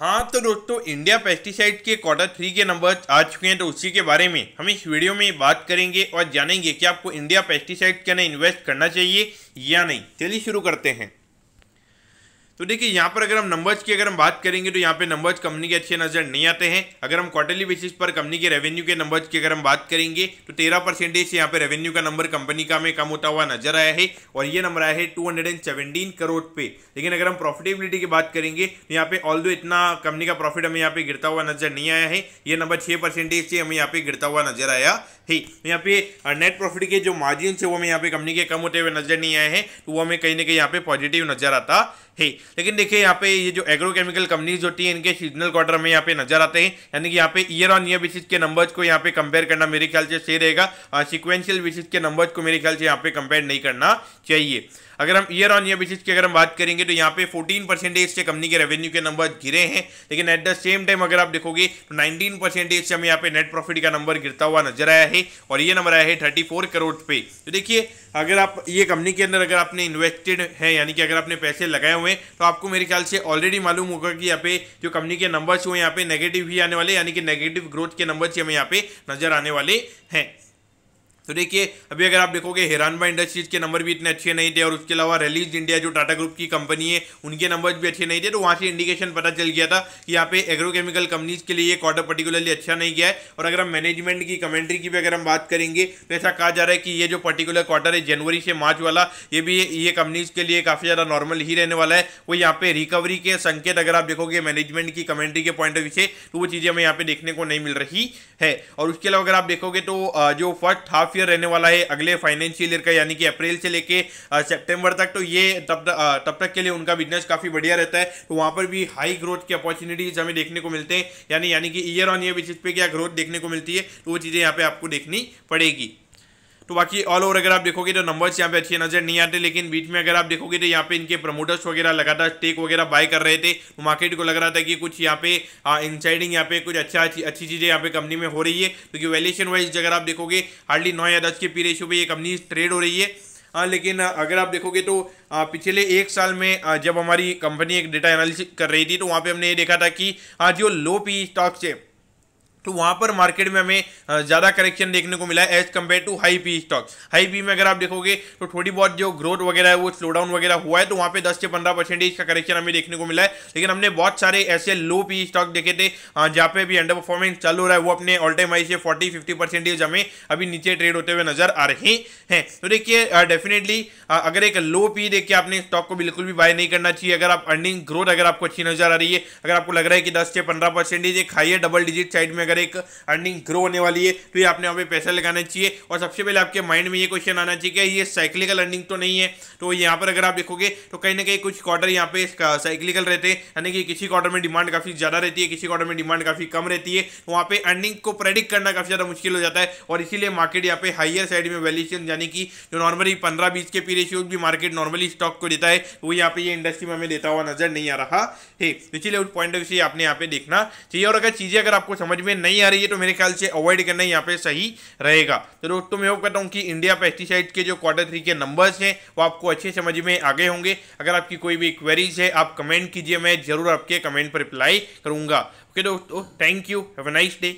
हाँ तो दोस्तों, इंडिया पेस्टिसाइड के क्वार्टर 3 के नंबर आ चुके हैं। तो उसी के बारे में हम इस वीडियो में बात करेंगे और जानेंगे कि आपको इंडिया पेस्टिसाइड के अंदर इन्वेस्ट करना चाहिए या नहीं। चलिए शुरू करते हैं। तो देखिए, यहाँ पर अगर हम नंबर्स की अगर हम बात करेंगे तो यहाँ पे नंबर्स कंपनी के अच्छे नजर नहीं आते हैं। अगर हम क्वार्टरली बेसिस पर कंपनी के रेवेन्यू के नंबर्स की अगर हम बात करेंगे तो 13% से यहाँ पे रेवेन्यू का नंबर कंपनी का हमें कम होता हुआ नजर आया है और ये नंबर आया है 217 करोड़ पे। लेकिन अगर हम प्रॉफिटेबिलिटी की बात करेंगे तो यहाँ पे ऑल्दो इतना कंपनी का प्रॉफिट हमें यहाँ पे गिरता हुआ नजर नहीं आया है। ये नंबर 6% से हमें यहाँ पे गिरता हुआ नजर आया है। यहाँ पे नेट प्रॉफिट के जो मार्जिन है वो हमें यहाँ पे कंपनी के कम होते हुए नजर नहीं आए हैं, तो वो हमें कहीं ना कहीं यहाँ पे पॉजिटिव नजर आता है। लेकिन देखिए, यहाँ पे ये जो एग्रोकेमिकल कंपनीज होती हैं इनके सीजनल क्वार्टर में यहाँ पे नजर आते हैं, यानी कि यहाँ पे ईयर ऑन ईयर बेसिस के नंबर्स को यहाँ पे कंपेयर करना मेरे ख्याल से सही रहेगा। सिक्वेंशियल बेसिस के नंबर्स को मेरे ख्याल से यहाँ पे कंपेयर नहीं करना चाहिए। अगर हम ईयर ऑन ईयर बेसिस की अगर हम बात करेंगे तो यहाँ पे 14% से कंपनी के रेवेन्यू के नंबर गिरे हैं, लेकिन एट द सेम टाइम अगर आप देखोगे तो 19% से हमें यहाँ पे नेट प्रॉफिट का नंबर गिरता हुआ नजर आया है और ये नंबर आया है 34 करोड़ पे। तो देखिए, अगर आप ये कंपनी के अंदर अगर आपने इन्वेस्टेड है, यानी कि अगर आपने पैसे लगाए हुए हैं, तो आपको मेरे ख्याल से ऑलरेडी मालूम होगा कि यहाँ पे जो कंपनी के नंबर्स हुए यहाँ पे नेगेटिव ही आने वाले, यानी कि नेगेटिव ग्रोथ के नंबर्स हमें यहाँ पे नजर आने वाले हैं। तो देखिए, अभी अगर आप देखोगे हिरानबा इंडस्ट्रीज के नंबर भी इतने अच्छे नहीं थे और उसके अलावा रिलीज इंडिया जो टाटा ग्रुप की कंपनी है उनके नंबर्स भी अच्छे नहीं थे। तो वहाँ से इंडिकेशन पता चल गया था कि यहाँ पे एग्रोकेमिकल कंपनीज के लिए ये क्वार्टर पर्टिकुलरली अच्छा नहीं गया है। और अगर हम मैनेजमेंट की कमेंट्री की भी अगर हम बात करेंगे तो ऐसा कहा जा रहा है कि ये जो पर्टिकुलर क्वार्टर है जनवरी से मार्च वाला, ये कंपनीज के लिए काफ़ी ज़्यादा नॉर्मल ही रहने वाला है। वो यहाँ पे रिकवरी के संकेत अगर आप देखोगे मैनेजमेंट की कमेंट्री के पॉइंट ऑफ व्यू से, तो वो चीज़ें हमें यहाँ पे देखने को नहीं मिल रही है। और उसके अलावा अगर आप देखोगे तो जो फर्स्ट हाफ ईयर रहने वाला है अगले फाइनेंशियल ईयर का, यानी कि अप्रैल से लेके सितंबर तक, तो ये तब तक के लिए उनका बिजनेस काफी बढ़िया रहता है। तो वहां पर भी हाई ग्रोथ की अपॉर्चुनिटीज हमें देखने को मिलते हैं, यानी कि ईयर ऑन ईयर बेसिस पे क्या ग्रोथ देखने को मिलती है, तो वो चीजें यहाँ पे आपको देखनी पड़ेगी। तो बाकी ऑल ओवर अगर आप देखोगे तो नंबर्स यहाँ पे अच्छे नजर नहीं आते, लेकिन बीच में अगर आप देखोगे तो यहाँ पे इनके प्रमोटर्स वगैरह लगातार स्टेक वगैरह बाय कर रहे थे। तो मार्केट को लग रहा था कि कुछ यहाँ पे इनसाइडिंग यहाँ पे कुछ अच्छी चीजें यहाँ पे कंपनी में हो रही है, क्योंकि वैल्यूएशन वाइज अगर आप देखोगे हार्डली 9 या 10 के पी रेशियो पे ये कंपनी ट्रेड हो रही है। लेकिन अगर आप देखोगे तो पिछले एक साल में जब हमारी कंपनी एक डेटा एनालिसिस कर रही थी तो वहाँ पे हमने ये देखा था कि जो लो पी स्टॉक्स है तो वहाँ पर मार्केट में हमें ज़्यादा करेक्शन देखने को मिला है as compare to high P stock. High P में अगर आप देखोगे तो थोड़ी बहुत जो ग्रोथ वगैरह है वो स्लो डाउन वगैरह हुआ है, तो वहाँ पे 10 से 15% का करेक्शन हमें देखने को मिला है। लेकिन हमने बहुत सारे ऐसे लो पी स्टॉक देखे थे जहाँ पे भी अंडर परफॉर्मेंस चालू हो रहा है, वो अपने ऑल टाइम हाई से 40-50% हमें अभी नीचे ट्रेड होते हुए नजर आ रहे हैं। तो देखिए, डेफिनेटली अगर एक लो पी देख के आपने स्टॉक को बिल्कुल भी बाय नहीं करना चाहिए। अगर आप अर्निंग ग्रोथ अगर आपको अच्छी नजर आ रही है, अगर आपको लग रहा है कि 10 से 15% एक हाई डबल डिजिट साइड में अगर एक अर्निंग ग्रो होने वाली है, तो ये आपने यहाँ पे पैसा लगाना चाहिए। और सबसे पहले आपके माइंड में ये क्वेश्चन आना चाहिए कि ये साइक्लिकल अर्निंग तो नहीं है। तो यहाँ पर अगर आप देखोगे तो कहीं ना कहीं कुछ क्वार्टर यहाँ पे साइक्लिकल रहते हैं, यानी कि किसी क्वार्टर में डिमांड काफी ज्यादा रहती है, किसी क्वार्टर में डिमांड काफी कम रहती है। तो वहाँ पे अर्निंग को प्रेडिक्ट करना काफी ज्यादा मुश्किल हो जाता है और इसीलिए मार्केट यहाँ पे हाइयर साइड में वैल्यूएशन, यानी कि जो नॉर्मली 15-20 के पी रेशियो भी मार्केट नॉर्मली स्टॉक को देता है, वो यहाँ पे ये इंडस्ट्री में हमें देता हुआ नजर नहीं आ रहा है। इसलिए उस पॉइंट ऑफ व्यू से आपने यहाँ पे देखना चाहिए। और अगर चीजें अगर आपको समझ में नहीं आ रही है तो मेरे ख्याल से अवॉइड करना यहाँ पे सही रहेगा। तो दोस्तों, मैं होप करता हूँ कि इंडिया पेस्टिसाइड के जो क्वार्टर 3 के नंबर्स हैं वो आपको अच्छे समझ में आ गए होंगे। अगर आपकी कोई भी क्वेरीज है आप कमेंट कीजिए, मैं जरूर आपके कमेंट पर रिप्लाई करूंगा। ओके दोस्तों, thank you, have a nice day.